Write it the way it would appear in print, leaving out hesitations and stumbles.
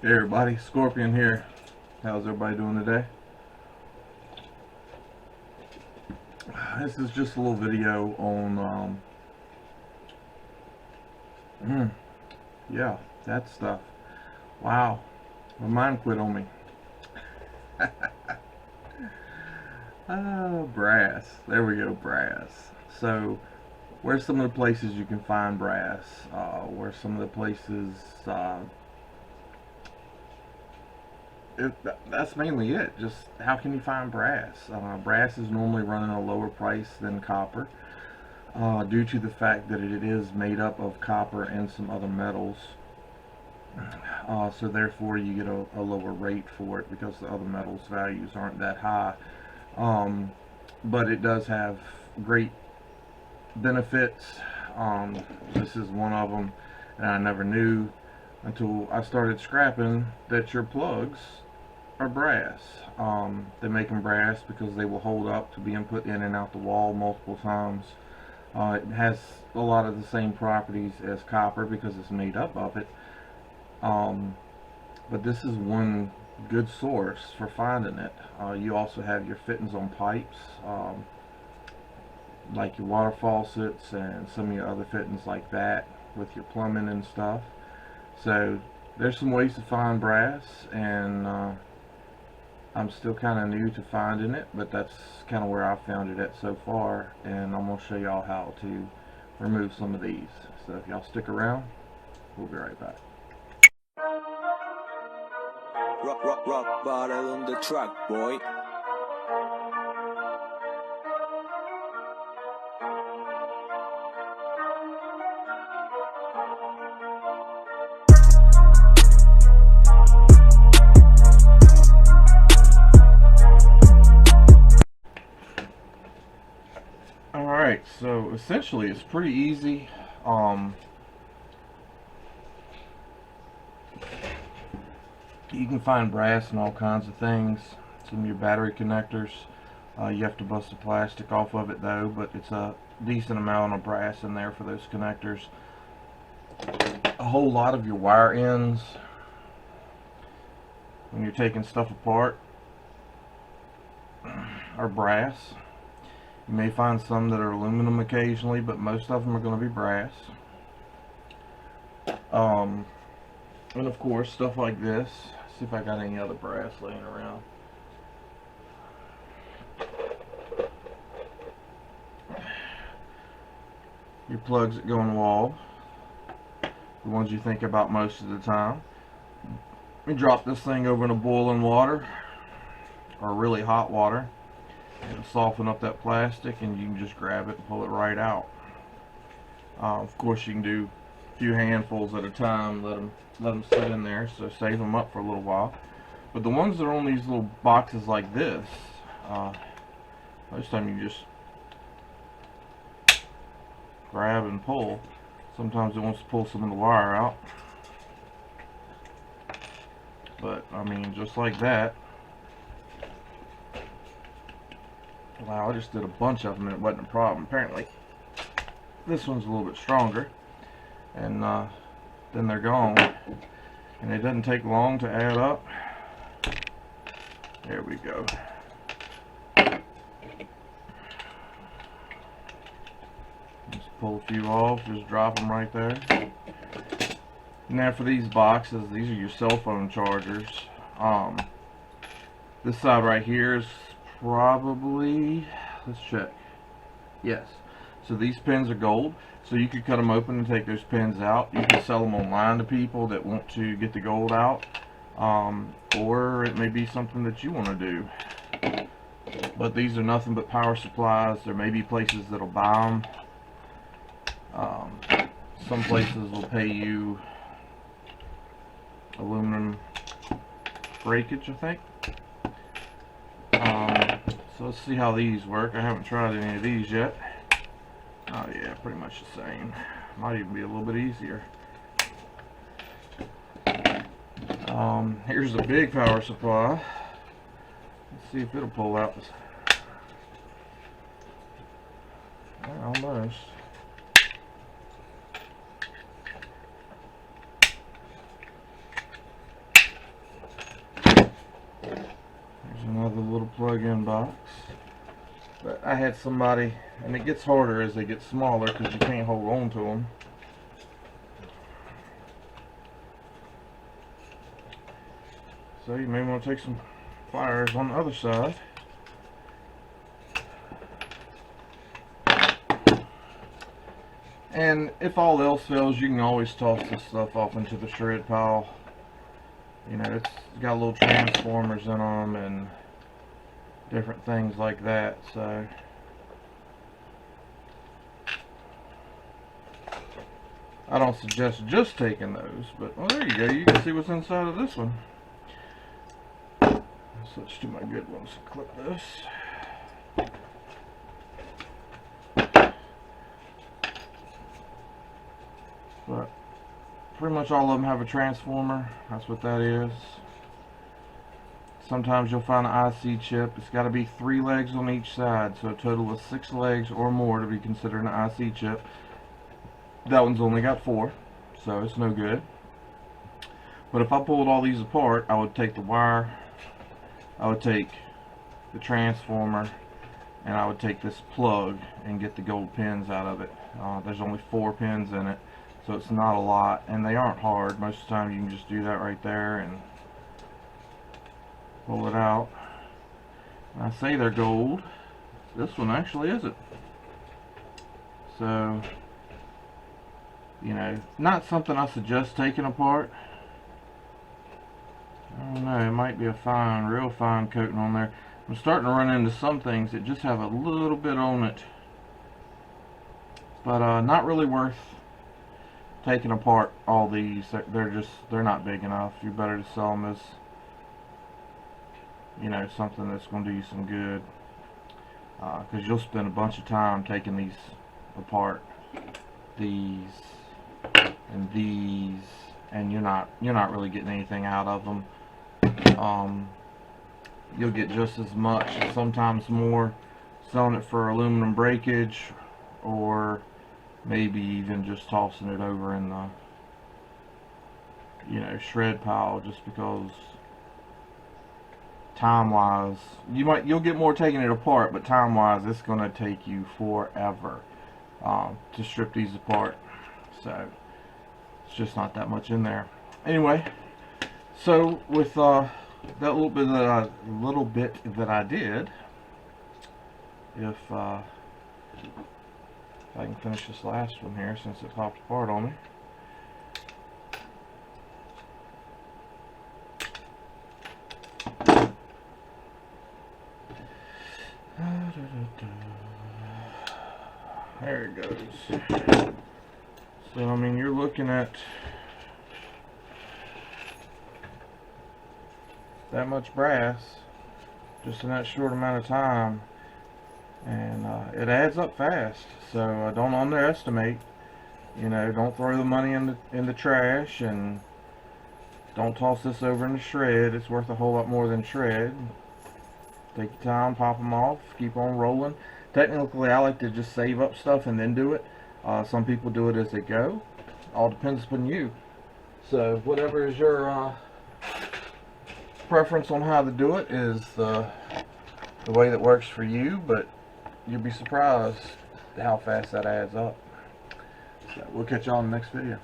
Hey everybody, Scorpion here. How's everybody doing today? This is just a little video on, yeah, that stuff. Wow, my mind quit on me. Brass. There we go, brass. So, where's some of the places you can find brass? Where's some of the places, that's mainly it. Just how can you find brass? Brass is normally running a lower price than copper, due to the fact that it is made up of copper and some other metals. So therefore you get a lower rate for it because the other metals values aren't that high. But it does have great benefits. This is one of them, and I never knew until I started scrapping that your plugs are brass. They make them brass because they will hold up to being put in and out the wall multiple times. It has a lot of the same properties as copper because it's made up of it. But this is one good source for finding it. You also have your fittings on pipes, like your water faucets and some of your other fittings like that with your plumbing and stuff. So there's some ways to find brass, and I'm still kind of new to finding it, but that's kind of where I found it at so far, and I'm going to show y'all how to remove some of these. So if y'all stick around, we'll be right back. Rock bottle on the track, boy. Alright, so essentially it's pretty easy. You can find brass in all kinds of things. Some of your battery connectors, you have to bust the plastic off of it though, but it's a decent amount of brass in there for those connectors. A whole lot of your wire ends, when you're taking stuff apart, are brass. You may find some that are aluminum occasionally, but most of them are going to be brass. And of course, stuff like this. See if I got any other brass laying around. Your plugs that go in the wall, the ones you think about most of the time. You drop this thing over in a boiling water or really hot water. It'll soften up that plastic, and you can just grab it and pull it right out. Of course, you can do a few handfuls at a time. Let them sit in there, so save them up for a little while. But the ones that are on these little boxes like this, most time you just grab and pull. Sometimes it wants to pull some of the wire out, but I mean, just like that. Wow, I just did a bunch of them and it wasn't a problem. Apparently this one's a little bit stronger, and then they're gone, and it doesn't take long to add up. There we go. Just pull a few off, just drop them right there. Now for these boxes, these are your cell phone chargers. This side right here is probably, let's check, yes, so these pins are gold, so you could cut them open and take those pins out. You can sell them online to people that want to get the gold out, or it may be something that you want to do. But these are nothing but power supplies. There may be places that'll buy them. Some places will pay you aluminum breakage, I think. So let's see how these work. I haven't tried any of these yet. Oh yeah, pretty much the same. Might even be a little bit easier. Here's the big power supply. Let's see if it'll pull out this. Almost. $10. But I had somebody, and it gets harder as they get smaller because you can't hold on to them. So you may want to take some pliers on the other side. And if all else fails, you can always toss this stuff off into the shred pile. You know, it's got little transformers in them and different things like that. So I don't suggest just taking those, but well, there you go. You can see what's inside of this one. Switch to my good ones. Clip this. But pretty much all of them have a transformer. That's what that is. Sometimes you'll find an IC chip. It's got to be 3 legs on each side, so a total of 6 legs or more to be considered an IC chip. That one's only got 4, so it's no good. But if I pulled all these apart, I would take the wire, I would take the transformer, and I would take this plug and get the gold pins out of it. There's only 4 pins in it, so it's not a lot, and they aren't hard. Most of the time you can just do that right there and pull it out. And I say they're gold. This one actually isn't. So, you know, not something I suggest taking apart. I don't know, it might be a fine, real fine coating on there. I'm starting to run into some things that just have a little bit on it. But not really worth taking apart all these. They're not big enough. You're better to sell them as, you know, something that's going to do you some good. Because you'll spend a bunch of time taking these apart. These and these. And you're not really getting anything out of them. You'll get just as much, sometimes more, selling it for aluminum breakage, or maybe even just tossing it over in the, you know, shred pile, just because time wise you'll get more taking it apart, but time wise it's going to take you forever to strip these apart. So it's just not that much in there. Anyway, so with that little bit that I did, if I can finish this last one here since it popped apart on me. There it goes. So I mean, you're looking at that much brass just in that short amount of time, and it adds up fast. So don't underestimate. You know, don't throw the money in the trash, and don't toss this over in the shred. It's worth a whole lot more than shred. Take your time, pop them off, keep on rolling. Technically, I like to just save up stuff and then do it. Some people do it as they go. All depends upon you. So whatever is your preference on how to do it is the way that works for you, but you'll be surprised how fast that adds up. So we'll catch you on the next video.